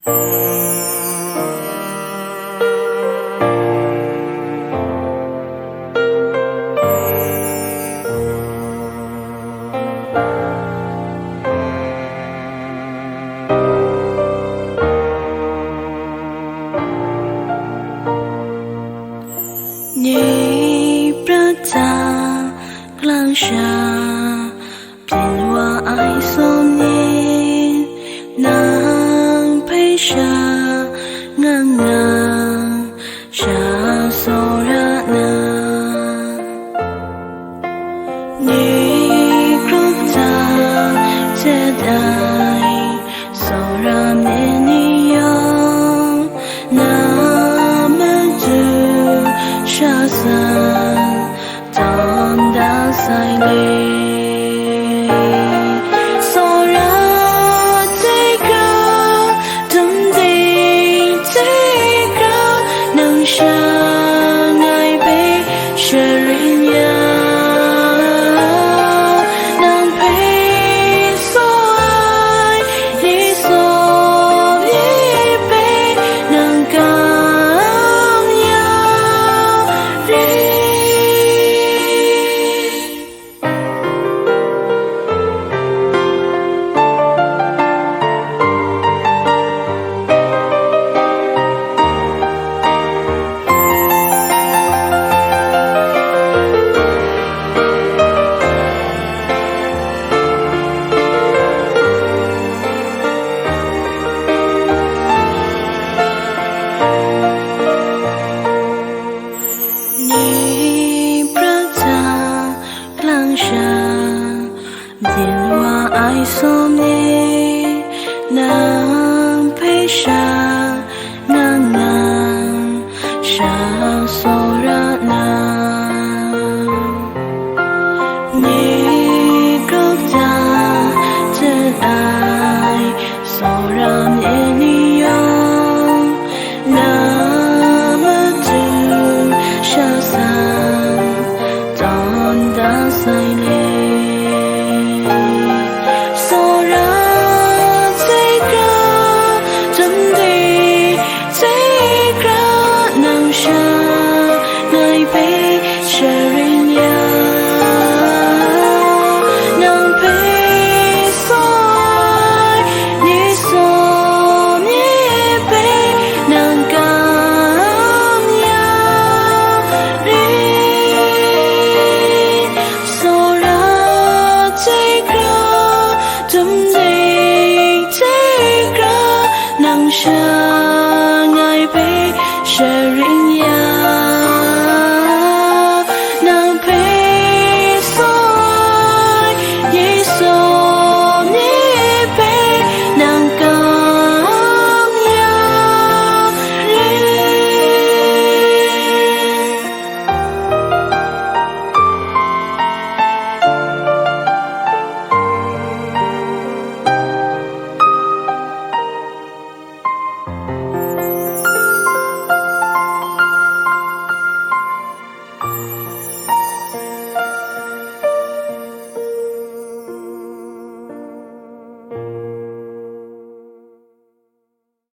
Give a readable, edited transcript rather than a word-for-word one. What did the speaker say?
Ni prata klang sha Bien wa ai som yin Nang pei sha Ngang ngang Sha so ra na Ni prata Te dai So ra me ni yong Nam du Sha san Tam da sai le So ra te ga Dum di te ga Nang sha ngai be She rin ya Nang pei so ai Ni so ni be Nang gam ya ri Ni prata klang sha Bien wa ai som ni Nang pei sha Ngang ngang Sha so ra na Ni gốc ta Chân ai So ra me ni yong Nam du Sha san Tam da sai le So ra te ga Dum di te ga Nang sha ngai be She rin ya Nang pei so ai Ni so ni be Nang gam ya ri So ra te ga Dum di te ga Nang sha ngai be She rin